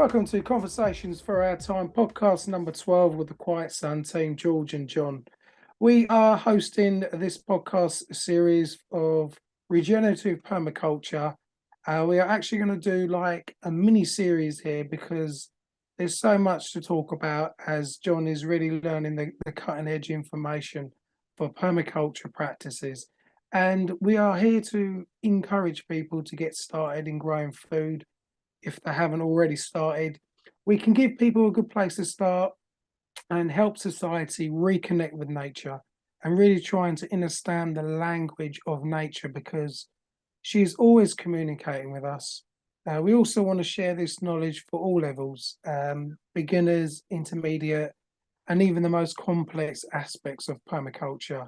Welcome to Conversations for Our Time, podcast number 12 with the Quiet Sun team, George and John. We are hosting this podcast series of regenerative permaculture. We are actually going to do like a mini series here because there's so much to talk about as John is really learning the cutting edge information for permaculture practices. And we are here to encourage people to get started in growing food if they haven't already started. We can give people a good place to start and help society reconnect with nature and really trying to understand the language of nature because she's always communicating with us. We also want to share this knowledge for all levels, beginners, intermediate, and even the most complex aspects of permaculture.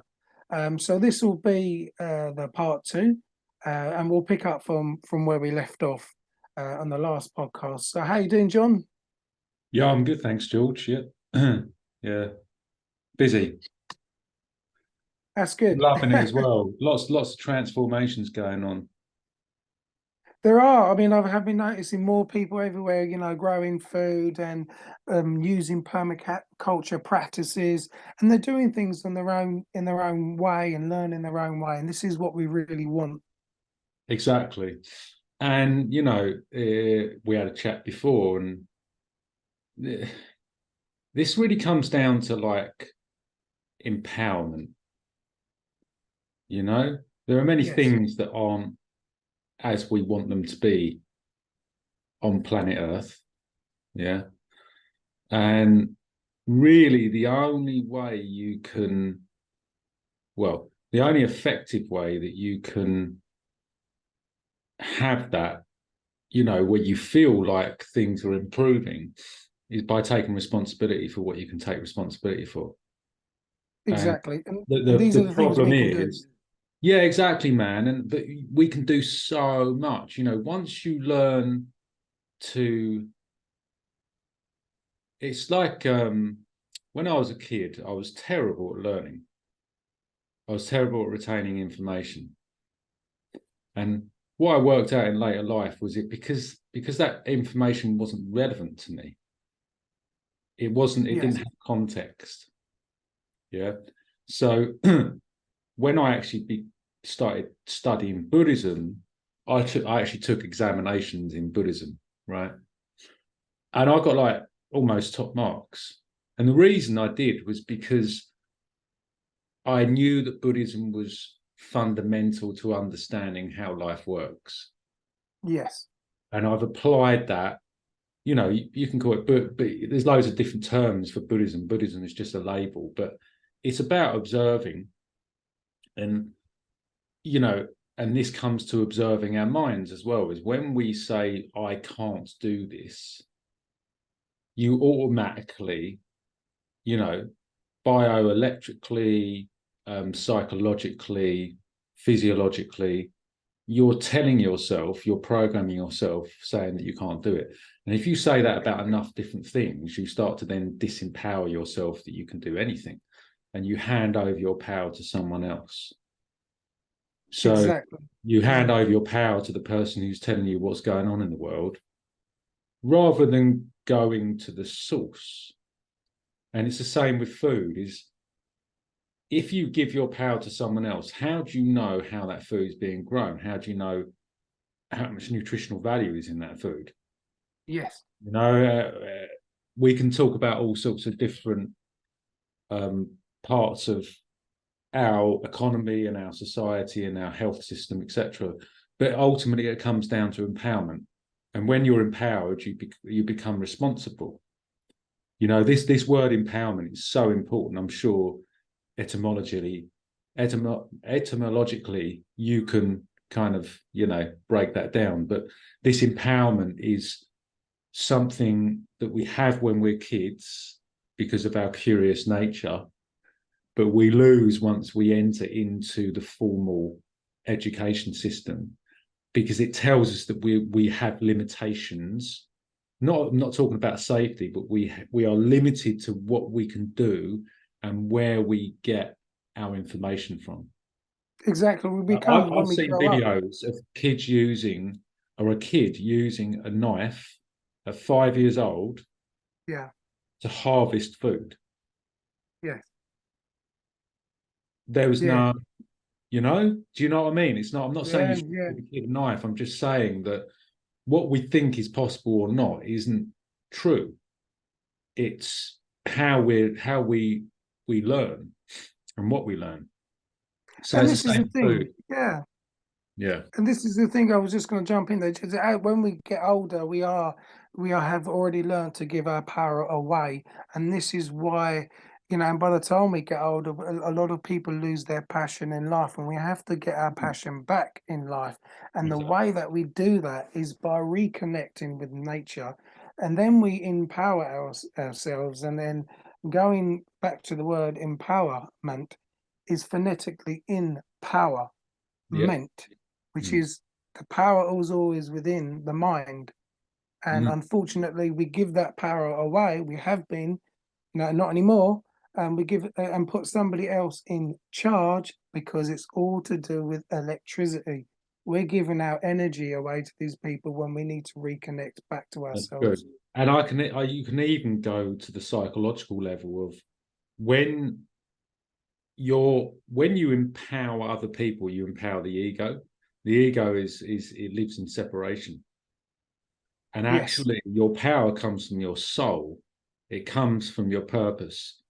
So this will be the part two, and we'll pick up from where we left off on the last podcast. So how you doing, John? Yeah, I'm good, thanks, George. Yeah. Yeah. Busy. That's good. Loving it as well. Lots of transformations going on. There are. I mean, I've been noticing more people everywhere, growing food and using permaculture practices, and they're doing things in their own way and learning their own way. And this is what we really want. Exactly. And, we had a chat before, and this really comes down to like empowerment. There are many things that aren't as we want them to be on planet Earth. Yeah. And really the only effective way that you can have that, where you feel like things are improving is by taking responsibility for what you can take responsibility for. Exactly. And these are the problem things we can do. Yeah, exactly, man. But we can do so much. Once you learn to, it's like when I was a kid, I was terrible at learning. I was terrible at retaining information. And what I worked out in later life was because that information wasn't relevant to me. It didn't have context. Yeah. So when I actually started studying Buddhism, I actually took examinations in Buddhism, right? And I got like almost top marks. And the reason I did was because I knew that Buddhism was fundamental to understanding how life works. Yes. And I've applied that. You can call it, but there's loads of different terms for Buddhism. Buddhism is just a label, but it's about observing. And, and this comes to observing our minds as well, is when we say, I can't do this, you automatically, bioelectrically, psychologically, physiologically, you're telling yourself, you're programming yourself saying that you can't do it. And if you say that about enough different things, you start to then disempower yourself that you can do anything, and you hand over your power to someone else. So exactly. You hand over your power to the person who's telling you what's going on in the world, rather than going to the source. And it's the same with food, is if you give your power to someone else, how do you know how that food is being grown? How do you know how much nutritional value is in that food? Yes. We can talk about all sorts of different parts of our economy and our society and our health system, etc. But ultimately, it comes down to empowerment. And when you're empowered, you become responsible. This word empowerment is so important. I'm sure etymologically, you can kind of, break that down. But this empowerment is something that we have when we're kids because of our curious nature, but we lose once we enter into the formal education system, because it tells us that we have limitations. I'm not talking about safety, but we are limited to what we can do and where we get our information from. Exactly. I've seen videos of kids using a knife at 5 years old Yeah. to harvest food. Yes. There was Yeah. no, do you know what I mean? It's not, I'm not saying Yeah. you should Yeah. give a kid a knife. I'm just saying that what we think is possible or not isn't true. It's how we learn and what we learn. So And it's this the is same the with thing. food. Yeah. Yeah. And this is the thing I was just going to jump in there. Just when we get older, we are have already learned to give our power away, and this is why, and by the time we get older, a lot of people lose their passion in life, and we have to get our passion back in life. And the Exactly. way that we do that is by reconnecting with nature, and then we empower ourselves. And then going back to the word empowerment is phonetically in power Yeah. meant, which Mm. is the power is always within the mind. And Mm. unfortunately, we give that power away. We have been, not anymore. And we give and put somebody else in charge because it's all to do with electricity. We're giving our energy away to these people when we need to reconnect back to That's good. ourselves. And you can even go to the psychological level of when when you empower other people, you empower the ego. The ego is it lives in separation. And Yes, actually your power comes from your soul. It comes from your purpose.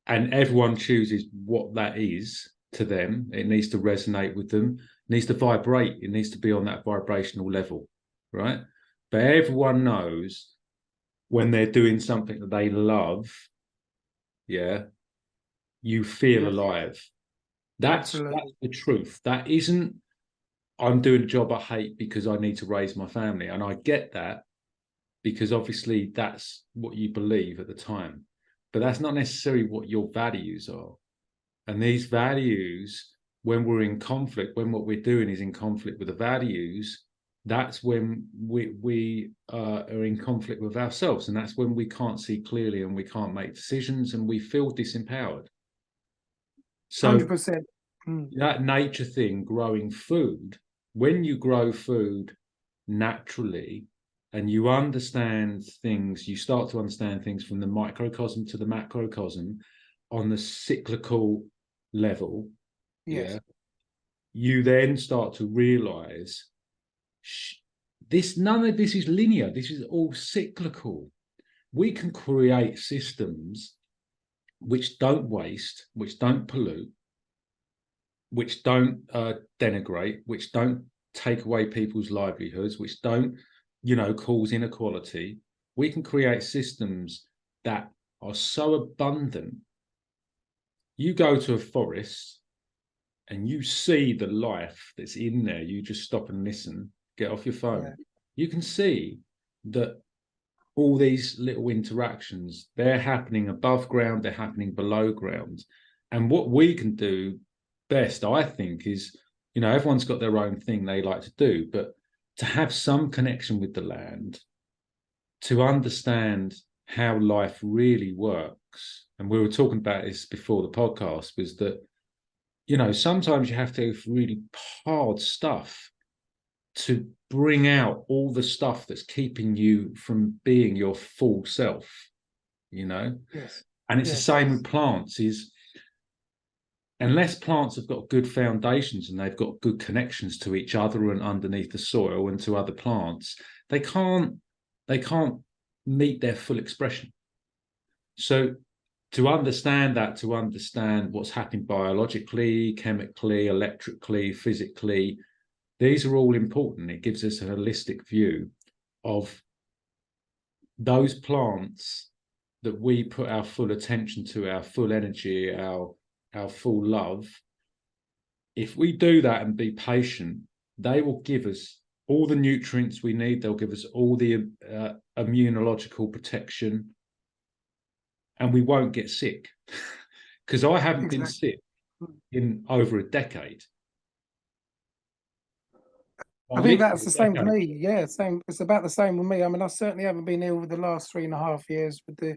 And everyone chooses what that is to them. It needs to resonate with them, it needs to vibrate, it needs to be on that vibrational level, right? But everyone knows when they're doing something that they love, yeah, you feel yes, alive. That's absolutely. the truth. That isn't I'm doing a job I hate because I need to raise my family. And I get that because obviously that's what you believe at the time. But that's not necessarily what your values are. And these values, when we're in conflict, when what we're doing is in conflict with the values, that's when we are in conflict with ourselves. And that's when we can't see clearly and we can't make decisions and we feel disempowered. So 100%. Mm, that nature thing, growing food, when you grow food naturally and you understand things, you start to understand things from the microcosm to the macrocosm on the cyclical level, yeah, yes, you then start to realize this none of this is linear, this is all cyclical. We can create systems which don't waste, which don't pollute, which don't denigrate, which don't take away people's livelihoods, which don't, cause inequality. We can create systems that are so abundant. You go to a forest and you see the life that's in there. You just stop and listen, get off your yeah, phone. You can see that all these little interactions, they're happening above ground, they're happening below ground. And what we can do best, I think, is, everyone's got their own thing they like to do, but to have some connection with the land, to understand how life really works. And we were talking about this before the podcast, was that, sometimes you have to do really hard stuff to bring out all the stuff that's keeping you from being your full self, you know? yes, And it's the yes, same with plants, is unless plants have got good foundations and they've got good connections to each other and underneath the soil and to other plants, they can't meet their full expression. So to understand that, to understand what's happening biologically, chemically, electrically, physically, these are all important. It gives us a holistic view of those plants that we put our full attention to, our full energy, our full love. If we do that and be patient, they will give us all the nutrients we need. They'll give us all the immunological protection, and we won't get sick. Because I haven't been exactly. sick in over a decade. I think Literally that's the a same for decade. me. Yeah, same. It's about the same with me. I mean, I certainly haven't been ill with the last 3.5 years with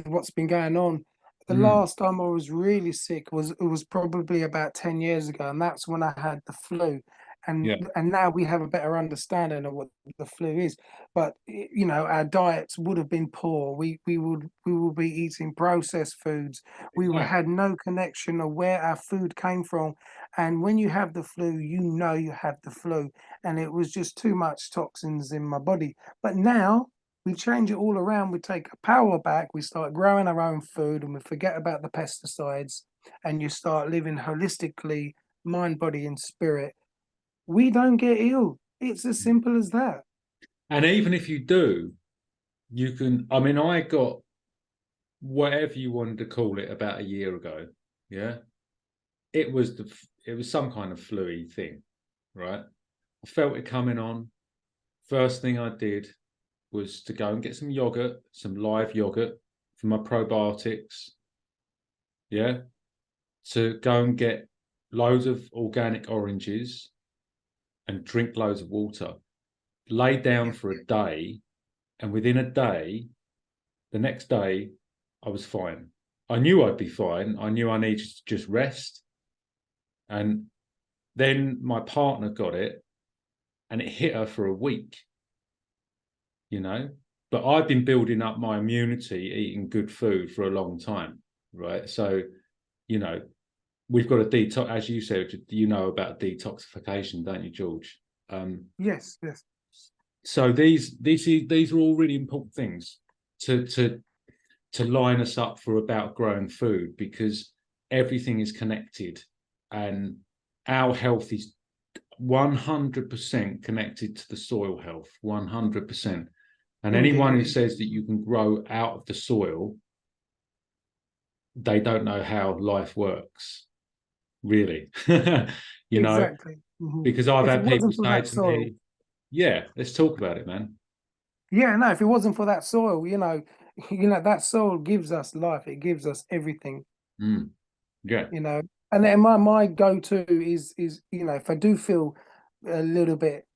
what's been going on. The Mm. last time I was really sick was probably about 10 years ago, and that's when I had the flu. and Yeah. now we have a better understanding of what the flu is. But you know, our diets would have been poor. We will be eating processed foods. We Exactly. had no connection of where our food came from. And when you have the flu, you know you have the flu, and it was just too much toxins in my body. But now we change it all around. We take a power back. We start growing our own food, and we forget about the pesticides. And you start living holistically, mind, body, and spirit. We don't get ill. It's as simple as that. And even if you do, you can. I mean, I got whatever you wanted to call it about a year ago. Yeah, it was some kind of flu thing, right? I felt it coming on. First thing I did was to go and get some yogurt, some live yogurt for my probiotics. Yeah, to go and get loads of organic oranges and drink loads of water. Lay down Yeah. for a day, and within a day, the next day, I was fine. I knew I'd be fine. I knew I needed to just rest. And then my partner got it, and it hit her for a week, you know. But I've been building up my immunity eating good food for a long time, right? So, you know, we've got a detox, as you said, you know about detoxification, don't you, George? Yes, yes. So these are all really important things to to line us up for about growing food, because everything is connected, and our health is 100% connected to the soil health. 100%. And anyone who Indeed. says that you can grow out of the soil, they don't know how life works, really. You know, Exactly. Mhm. because I've If it had people wasn't for say that to soil, me, yeah, let's talk about it, man. yeah, no, if it wasn't for that soil, that soil gives us life. It gives us everything. Mm, yeah. you know. And then my go-to is if I do feel a little bit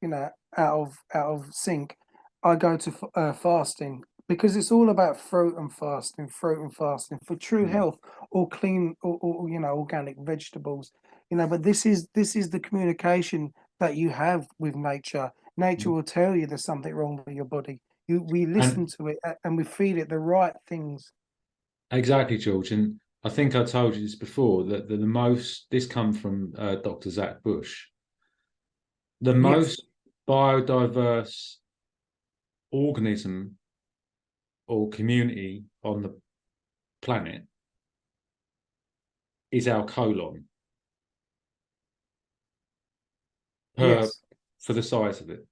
out of sync, I go to fasting, because it's all about fruit and fasting for true Mm, health, or clean, or organic vegetables. But this is the communication that you have with nature. Nature mm. will tell you there's something wrong with your body. We listen And to it, and we feed it the right things. exactly, George. And I think I told you this before, that the most, this come from Dr. Zach Bush, the Yes, most biodiverse organism or community on the planet is our colon per yes, for the size of it.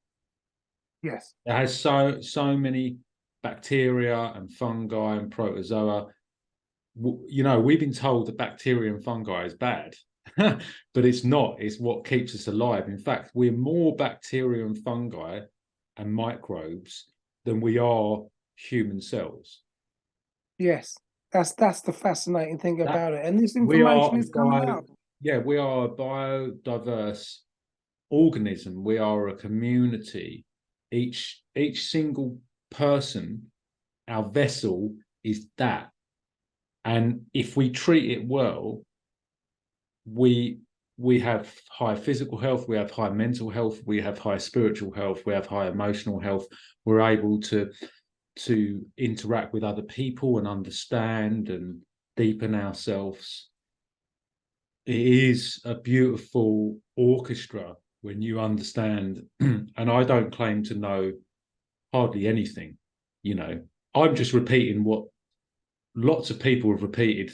yes. It has so many bacteria and fungi and protozoa. You know, we've been told that bacteria and fungi is bad, but it's not. It's what keeps us alive. In fact, we're more bacteria and fungi and microbes than we are human cells. Yes, that's the fascinating thing That about it, and this we information are a is coming bio, out. yeah, we are a biodiverse organism. We are a community. Each single person, our vessel is that. And if we treat it well, we we have high physical health, we have high mental health, we have high spiritual health, we have high emotional health. We're able to interact with other people and understand and deepen ourselves. It is a beautiful orchestra when you understand. And I don't claim to know hardly anything, you know. I'm just repeating what lots of people have repeated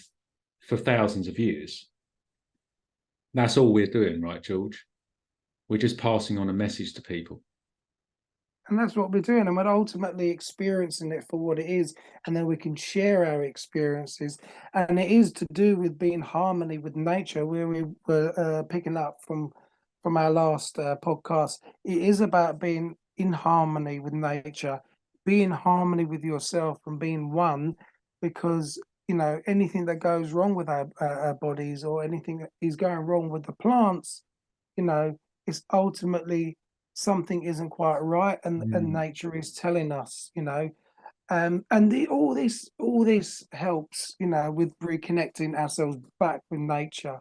for thousands of years. That's all we're doing, right, George? We're just passing on a message to people. And that's what we're doing, and we're ultimately experiencing it for what it is, and then we can share our experiences. And it is to do with being in harmony with nature, where we were picking up from our last podcast. It is about being in harmony with nature, be in harmony with yourself, and being one, because anything that goes wrong with our bodies, or anything that is going wrong with the plants, it's ultimately something isn't quite right, and Mm. nature is telling us. All this helps with reconnecting ourselves back with nature.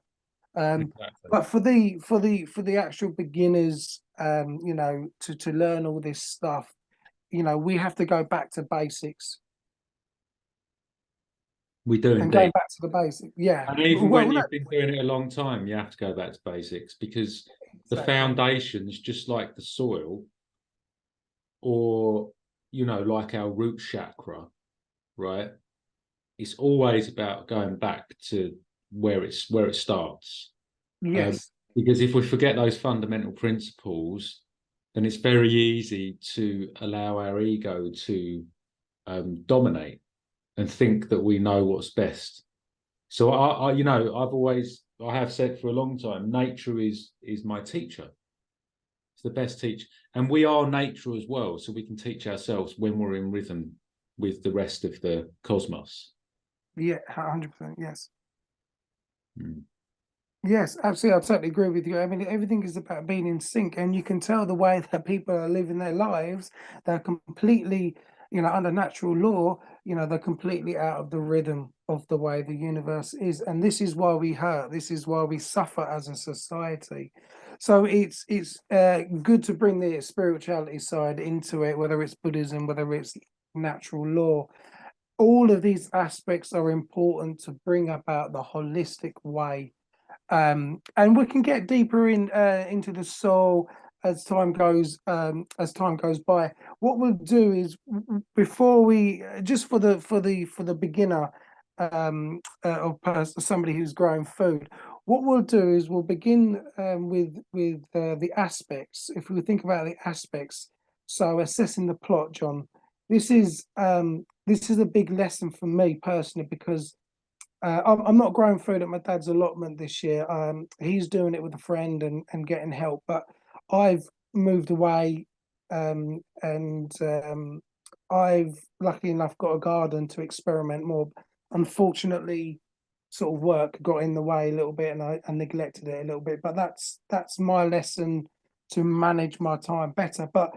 Exactly. But for the actual beginners, to learn all this stuff, we have to go back to basics. We do And going indeed. back to the basics, yeah. And even Well, when no, you've been doing it a long time, you have to go back to basics, because the exactly. foundations, just like the soil, or like our root chakra, right? It's always about going back to where it starts. Yes, Because if we forget those fundamental principles, then it's very easy to allow our ego to dominate and think that we know what's best. So I have said for a long time, nature is my teacher. It's the best teacher, and we are nature as well. So we can teach ourselves when we're in rhythm with the rest of the cosmos. yeah, 100%. Yes. Mm. Yes, absolutely. I totally agree with you. I mean, everything is about being in sync, and you can tell the way that people are living their lives. They're completely, under natural law, they're completely out of the rhythm of the way the universe is. And this is why we hurt. This is why we suffer as a society. So it's good to bring the spirituality side into it, whether it's Buddhism, whether it's natural law. All of these aspects are important to bring about the holistic way, and we can get deeper into the soul as time goes by. What we'll do is, before we just for the beginner, somebody who's growing food, what we'll do is we'll begin with the aspects. If we think about the aspects, so assessing the plot, John, this is a big lesson for me personally, because I'm not growing food at my dad's allotment this year. He's doing it with a friend and getting help, but I've moved away, and I've luckily enough got a garden to experiment more. Unfortunately, sort of work got in the way a little bit, and I neglected it a little bit. But that's my lesson to manage my time better. But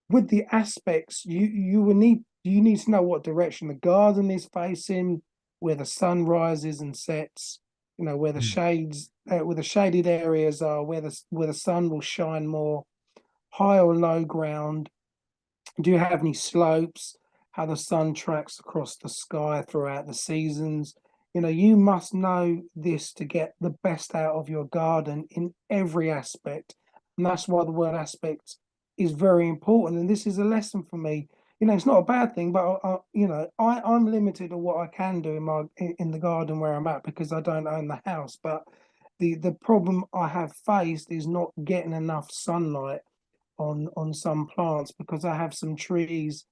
with the aspects, you need to know what direction the garden is facing, where the sun rises and sets, where the Mm. shades, where the shaded areas are, where the sun will shine more, high or low ground. Do you have any slopes? How the sun tracks across the sky throughout the seasons? You must know this to get the best out of your garden in every aspect. And that's why the word aspect is very important. And this is a lesson for me. It's not a bad thing, but I'm limited to what I can do in the garden where I'm at, because I don't own the house. But the problem I have faced is not getting enough sunlight on some plants, because I have some trees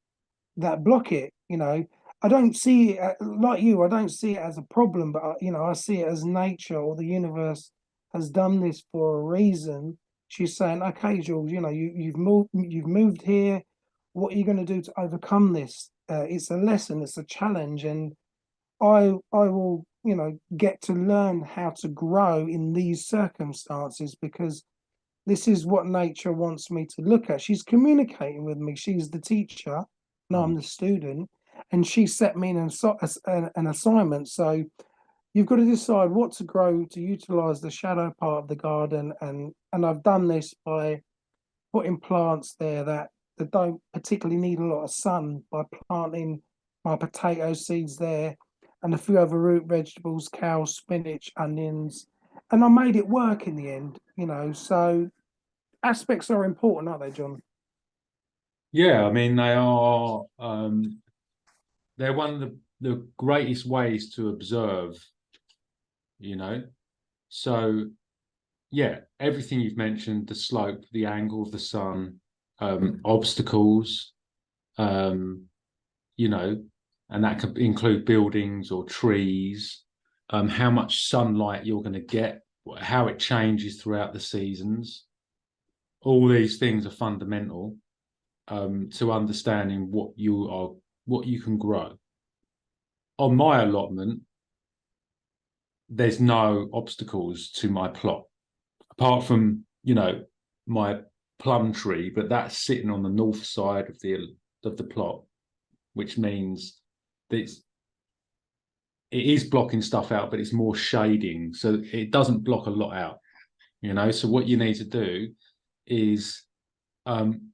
that block it. I don't see it like you. I don't see it as a problem, but I see it as nature or the universe has done this for a reason. She's saying, "Okay, Jules, you've moved here. What are you going to do to overcome this? It's a lesson. It's a challenge, and I will, get to learn how to grow in these circumstances, because this is what nature wants me to look at." She's communicating with me. She's the teacher, and I'm Mm. the student, and she set me an assignment. So you've got to decide what to grow to utilize the shadow part of the garden, and I've done this by putting plants there that don't particularly need a lot of sun, by planting my potato seeds there and a few other root vegetables, kale, spinach, onions, and I made it work in the end. So aspects are important, aren't they, John? Yeah, I mean they are. They're one of the greatest ways to observe. You know, so yeah, everything you've mentioned, the slope, the angle of the sun, obstacles, um, you know, and that could include buildings or trees, how much sunlight you're going to get, how it changes throughout the seasons. All these things are fundamental, to understanding what you can grow. On my allotment, there's no obstacles to my plot, apart from my plum tree, but that's sitting on the north side of the plot, which means that it is blocking stuff out, but it's more shading, so it doesn't block a lot out. So what you need to do is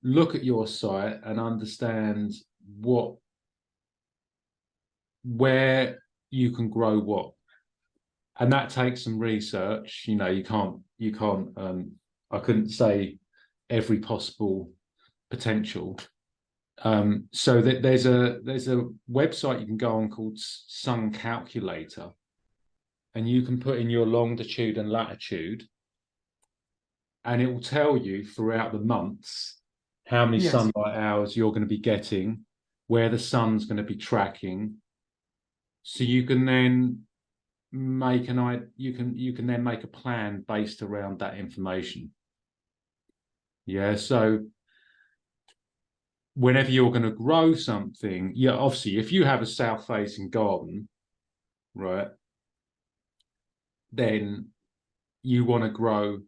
look at your site and understand where you can grow what, and that takes some research. You can't I couldn't say every possible potential. So that there's a website you can go on called Sun Calculator, and you can put in your longitude and latitude, and it will tell you throughout the months how many Yes. sunlight hours you're going to be getting, where the sun's going to be tracking. So you can then make make a plan based around that information. Yeah. So whenever you're going to grow something, obviously, if you have a south-facing garden, right, then you want to grow,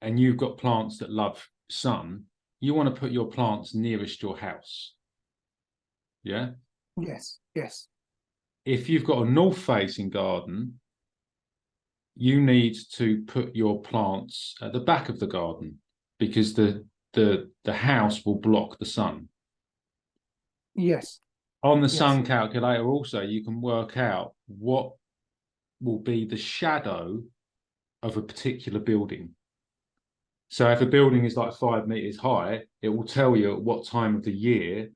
and you've got plants that love sun, you want to put your plants nearest your house. Yeah. Yes. Yes. If you've got a north-facing garden, you need to put your plants at the back of the garden, because the house will block the sun. Yes. On the Yes. sun calculator also, you can work out what will be the shadow of a particular building. So if a building is like 5 meters high, it will tell you at what time of the year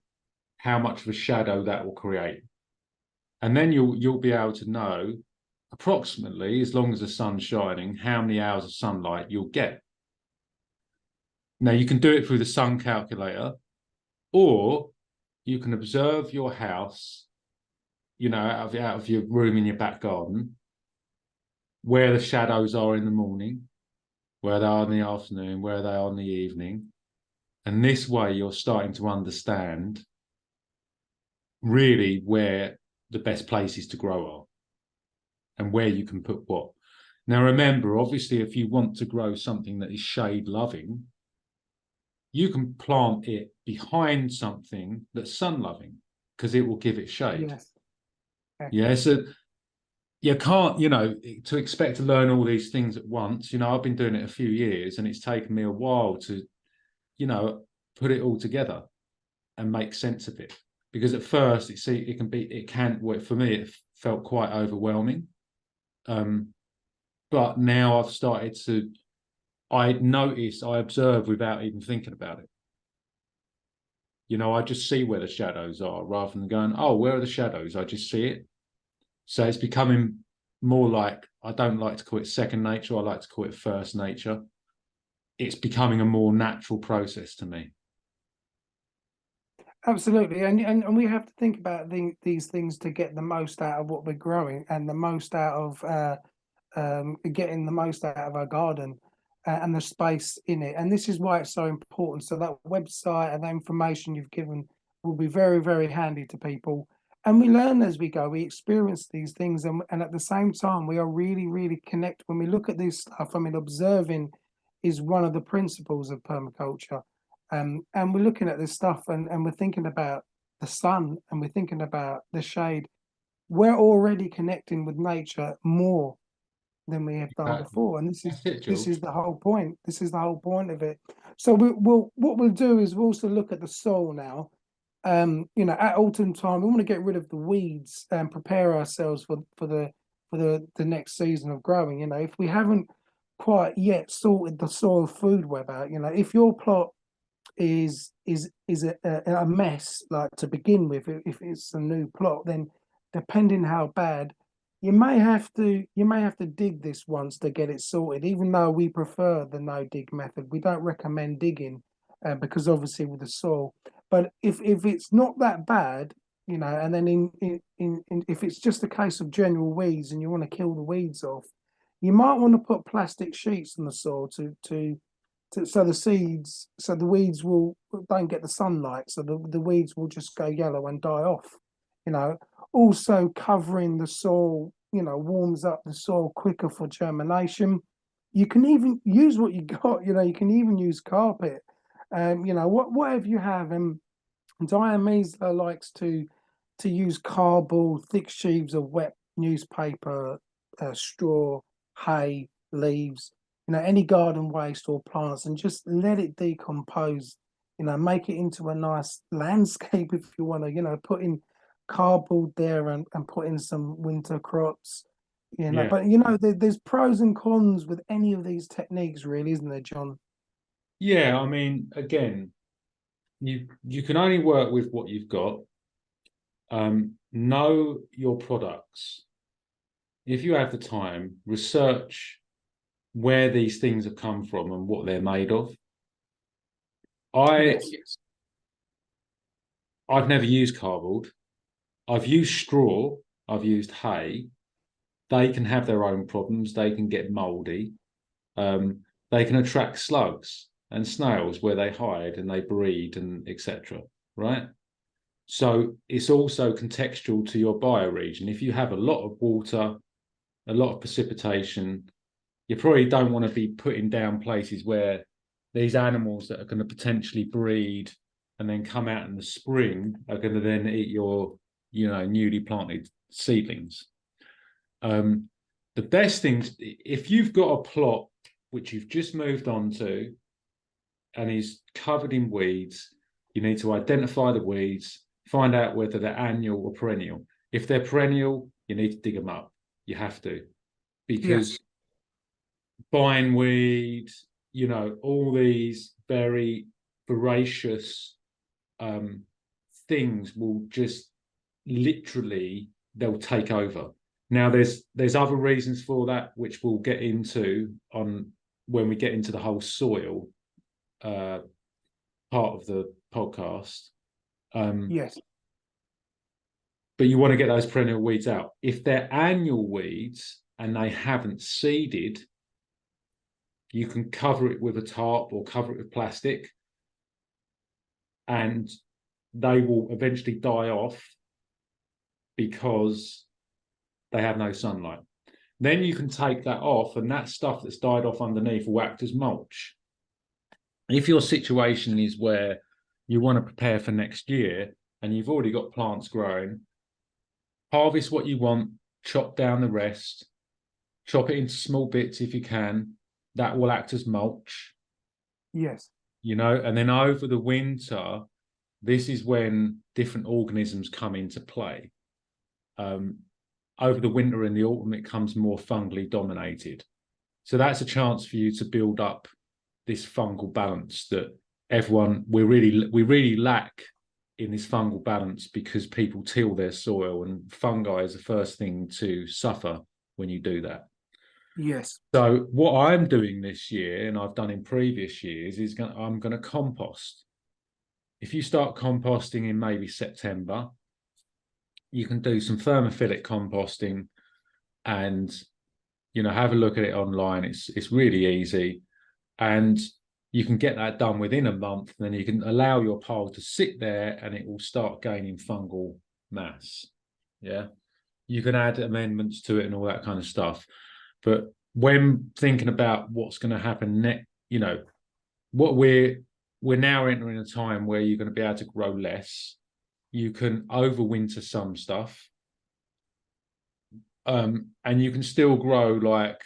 how much of a shadow that will create. And then you'll be able to know approximately, as long as the sun's shining, how many hours of sunlight you'll get. Now, you can do it through the sun calculator, or you can observe your house, out of your room in your back garden, where the shadows are in the morning, where they are in the afternoon, where they are in the evening. And this way you're starting to understand really where the best places to grow are and where you can put what. Now, remember, obviously, if you want to grow something that is shade loving, you can plant it behind something that's sun loving, because it will give it shade. Yes. Yeah. So you can't, to expect to learn all these things at once. I've been doing it a few years, and it's taken me a while to, put it all together and make sense of it. Because at first, for me, it felt quite overwhelming. But now I observe without even thinking about it. I just see where the shadows are, rather than going, oh, where are the shadows? I just see it. So it's becoming more like, I don't like to call it second nature, I like to call it first nature. It's becoming a more natural process to me. Absolutely, and we have to think about these things to get the most out of what we're growing, and the most out of getting the most out of our garden, and the space in it. And this is why it's so important. So that website and the information you've given will be very, very handy to people. And we learn as we go. We experience these things, and at the same time, we are really, really connect when we look at this stuff. I mean, observing is one of the principles of permaculture. And we're looking at this stuff, and we're thinking about the sun, and we're thinking about the shade. We're already connecting with nature more than we have done Exactly. before, and That's it, this George. is the whole point. This is the whole point of it. So what we'll do is we'll also look at the soil now. At autumn time, we want to get rid of the weeds and prepare ourselves for the next season of growing. If we haven't quite yet sorted the soil food web out, if your plot is a mess, like, to begin with, if it's a new plot, then depending how bad, you may have to dig this once to get it sorted. Even though we prefer the no dig method, we don't recommend digging, because obviously with the soil. But if it's not that bad, and then if it's just a case of general weeds and you want to kill the weeds off, you might want to put plastic sheets in the soil so the weeds don't get the sunlight, so the weeds will just go yellow and die off. Also, covering the soil warms up the soil quicker for germination. You can even use what you got. You can even use carpet. Whatever you have. And Diane Meisler likes to use cardboard, thick sheaves of newspaper, straw, hay, leaves, any garden waste or plants, and just let it decompose. Make it into a nice landscape if you want to. Put in cardboard there and put in some winter crops. Yeah. But there's pros and cons with any of these techniques, really, isn't there, John? Yeah, I mean, again, you can only work with what you've got. Know your products. If you have the time, research where these things have come from and what they're made of. I've never used cardboard. I've used straw. I've used hay. They can have their own problems. They can get moldy. They can attract slugs and snails where they hide and they breed and etc. Right? So it's also contextual to your bioregion. If you have a lot of water, a lot of precipitation, you probably don't want to be putting down places where these animals that are going to potentially breed and then come out in the spring are going to then eat your, newly planted seedlings. The best things, if you've got a plot which you've just moved on to and is covered in weeds, you need to identify the weeds, find out whether they're annual or perennial. If they're perennial, you need to dig them up. You have to, because bindweed, all these very voracious things will just literally, they'll take over. Now, there's other reasons for that, which we'll get into on when we get into the whole soil part of the podcast. Yes. But you want to get those perennial weeds out. If they're annual weeds and they haven't seeded, you can cover it with a tarp or cover it with plastic, and they will eventually die off because they have no sunlight. Then you can take that off, and that stuff that's died off underneath will act as mulch. If your situation is where you want to prepare for next year and you've already got plants growing, harvest what you want, chop down the rest, chop it into small bits if you can. That will act as mulch. Yes. And then over the winter, this is when different organisms come into play. Over the winter and the autumn, it comes more fungally dominated. So that's a chance for you to build up this fungal balance that we really lack in this fungal balance, because people till their soil, and fungi is the first thing to suffer when you do that. Yes. So what I'm doing this year, and I've done in previous years, is I'm going to compost. If you start composting in maybe September, you can do some thermophilic composting and have a look at it online. It's really easy, and you can get that done within a month. And then you can allow your pile to sit there and it will start gaining fungal mass. Yeah, you can add amendments to it and all that kind of stuff. But when thinking about what's going to happen next, what we're now entering a time where you're going to be able to grow less. You can overwinter some stuff, and you can still grow like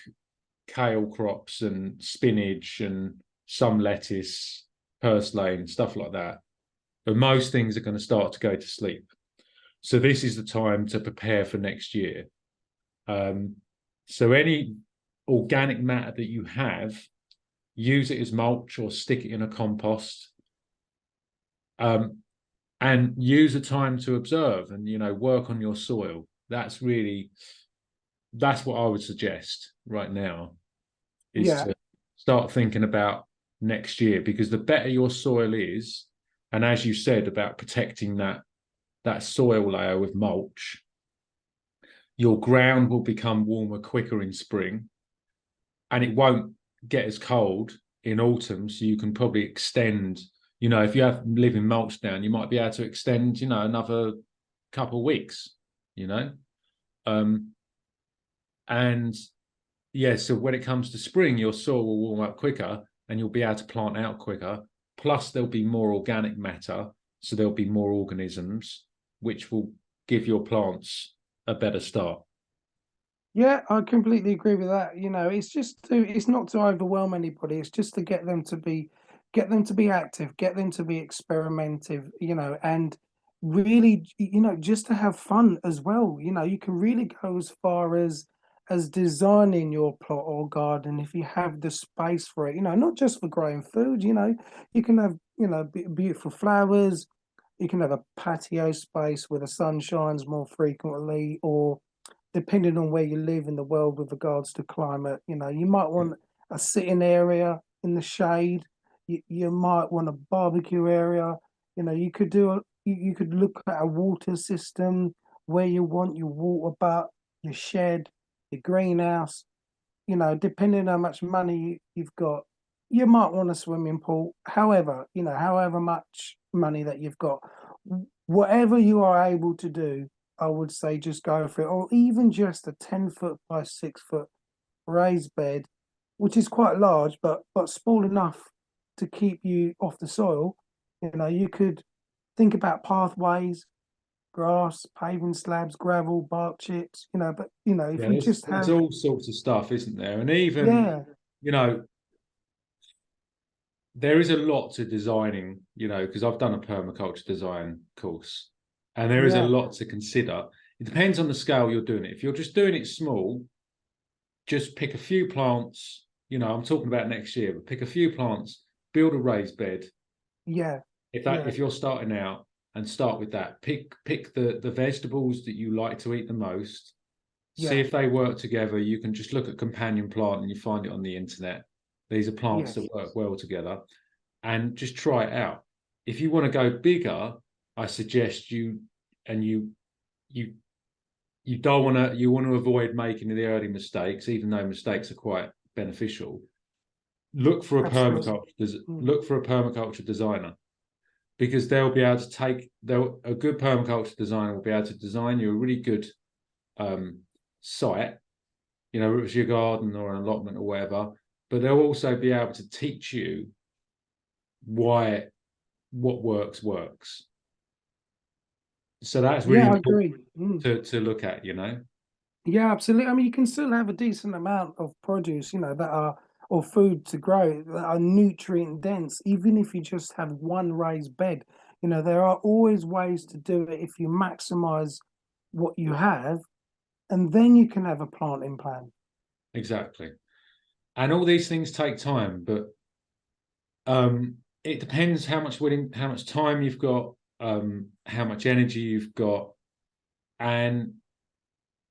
kale crops and spinach and some lettuce, purslane, stuff like that. But most things are going to start to go to sleep. So this is the time to prepare for next year. So any organic matter that you have, use it as mulch or stick it in a compost. And use the time to observe and, work on your soil. That's what I would suggest right now, is to start thinking about next year, because the better your soil is, and as you said about protecting that soil layer with mulch, your ground will become warmer quicker in spring, and it won't get as cold in autumn. So you can probably extend, if you have living mulch down, you might be able to extend, another couple of weeks, and yeah, so when it comes to spring, your soil will warm up quicker and you'll be able to plant out quicker. Plus, there'll be more organic matter, so there'll be more organisms, which will give your plants a better start. Yeah, I completely agree with that. It's just it's not to overwhelm anybody. It's just to get them to be active, get them to be experimentative, and really, just to have fun as well. You can really go as far as designing your plot or garden if you have the space for it. Not just for growing food. You can have, beautiful flowers. You can have a patio space where the sun shines more frequently, or depending on where you live in the world with regards to climate, you might want a sitting area in the shade. You might want a barbecue area. You could look at a water system where you want your water butt, your shed, your greenhouse. Depending on how much money you've got, you might want a swimming pool. However, however much money that you've got, whatever you are able to do, I would say just go for it. Or even just a 10 foot by 6 foot raised bed, which is quite large, but small enough to keep you off the soil. You could think about pathways, grass, paving slabs, gravel, bark chips. But if Yeah, we just there's have, all sorts of stuff, isn't there? And even, yeah, you know, there is a lot to designing, because I've done a permaculture design course, and there is a yeah, lot to consider. It depends on the scale you're doing it. If you're just doing it small, just pick a few plants. I'm talking about next year, but pick a few plants, build a raised bed. yeah, If that yeah, if you're starting out, and start with that, pick the vegetables that you like to eat the most. See yeah, if they work together. You can just look at companion plant and you find it on the internet. These are plants yes, that work well together, and just try it out. If you want to go bigger, I suggest you you don't want to you want to avoid making the early mistakes, even though mistakes are quite beneficial. absolutely. Mm. Look for a permaculture designer, because they'll be able to a good permaculture designer will be able to design you a really good um, site, whether it's your garden or an allotment or whatever. But they'll also be able to teach you why what works. So that's really Yeah, I important agree. Mm. to look at. Yeah, absolutely. I mean, you can still have a decent amount of produce, that are or food to grow that are nutrient dense, even if you just have one raised bed. There are always ways to do it if you maximize what you have, and then you can have a planting plan. Exactly. And all these things take time, but it depends how much time you've got, how much energy you've got, and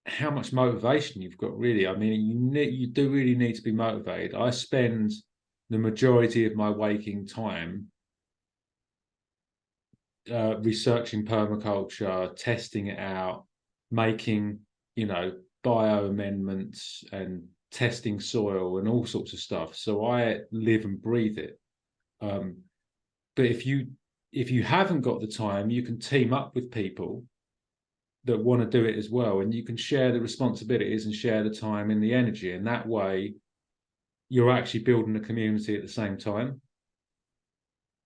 how much motivation you've got. Really, I mean, you do really need to be motivated. I spend the majority of my waking time researching permaculture, testing it out, making bio amendments, and testing soil and all sorts of stuff. So I live and breathe it. Um, but if you haven't got the time, you can team up with people that want to do it as well, and you can share the responsibilities and share the time and the energy, and that way you're actually building a community at the same time.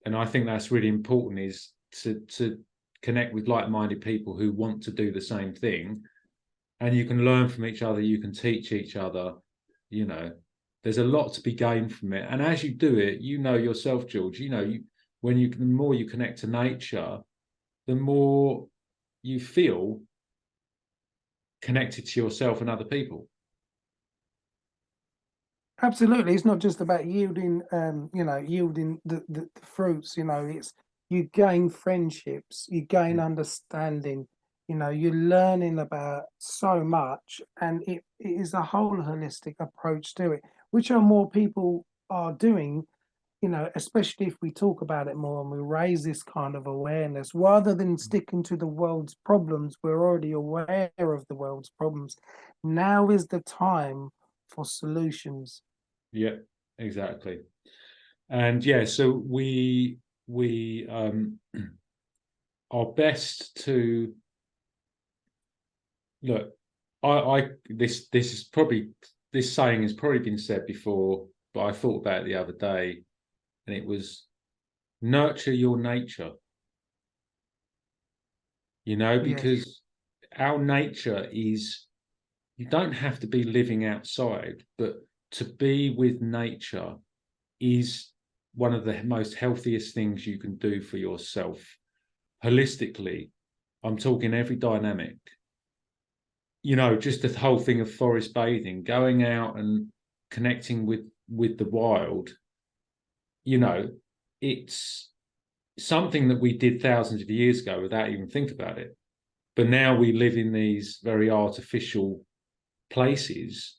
And I think that's really important, is to connect with like-minded people who want to do the same thing, and you can learn from each other, you can teach each other. you know there's a lot to be gained from it, and as you do it, yourself, George, the more you connect to nature, the more you feel connected to yourself and other people. Absolutely, it's not just about yielding, yielding the fruits. It's you gain friendships, you gain understanding. You're learning about so much, and it is a whole holistic approach to it, which are more people are doing. Especially if we talk about it more and we raise this kind of awareness, rather than sticking to the world's problems. We're already aware of the world's problems. Now is the time for solutions. Yeah, exactly. And yeah, so we are best to look. I this is probably this saying has probably been said before, but I thought about it the other day, and it was nurture your nature. Yes. Because our nature is you don't have to be living outside, but to be with nature is one of the most healthiest things you can do for yourself holistically. I'm talking every dynamic. Just the whole thing of forest bathing, going out and connecting with the wild. It's something that we did thousands of years ago without even thinking about it. But now we live in these very artificial places.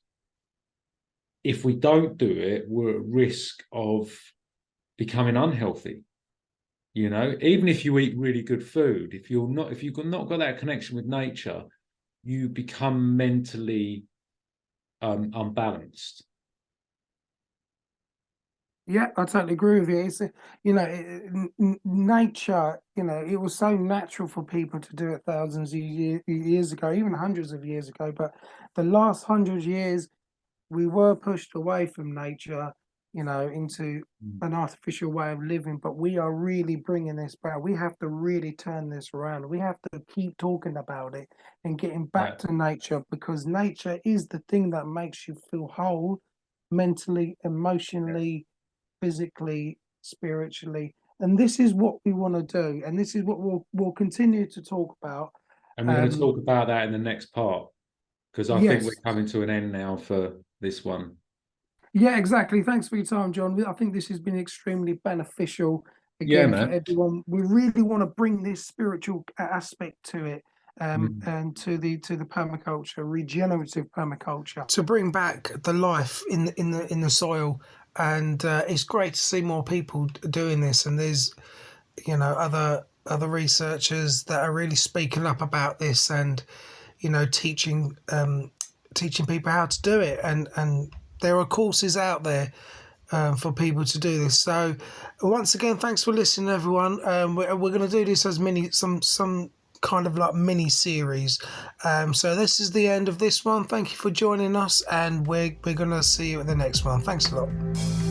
If we don't do it, we're at risk of becoming unhealthy. Even if you eat really good food, if you've not got that connection with nature, you become mentally unbalanced. Yeah, I totally agree with you. It's nature. It was so natural for people to do it thousands of years ago, even hundreds of years ago. But the last 100 years, we were pushed away from nature, into an artificial way of living. But we are really bringing this back. We have to really turn this around. We have to keep talking about it and getting back to nature, because nature is the thing that makes you feel whole, mentally, emotionally, physically, spiritually. And this is what we want to do. And this is what we'll continue to talk about. And we're going to talk about that in the next part, because I think Yes. we're coming to an end now for this one. Yeah, exactly. Thanks for your time, John. I think this has been extremely beneficial again for everyone. We really want to bring this spiritual aspect to it, and to the permaculture, regenerative permaculture, to bring back the life in the soil. And it's great to see more people doing this. And there's other researchers that are really speaking up about this, and teaching people how to do it. And there are courses out there for people to do this. So once again, thanks for listening, everyone. We're going to do this as some kind of like mini series. So this is the end of this one. Thank you for joining us, and we're going to see you at the next one. Thanks a lot.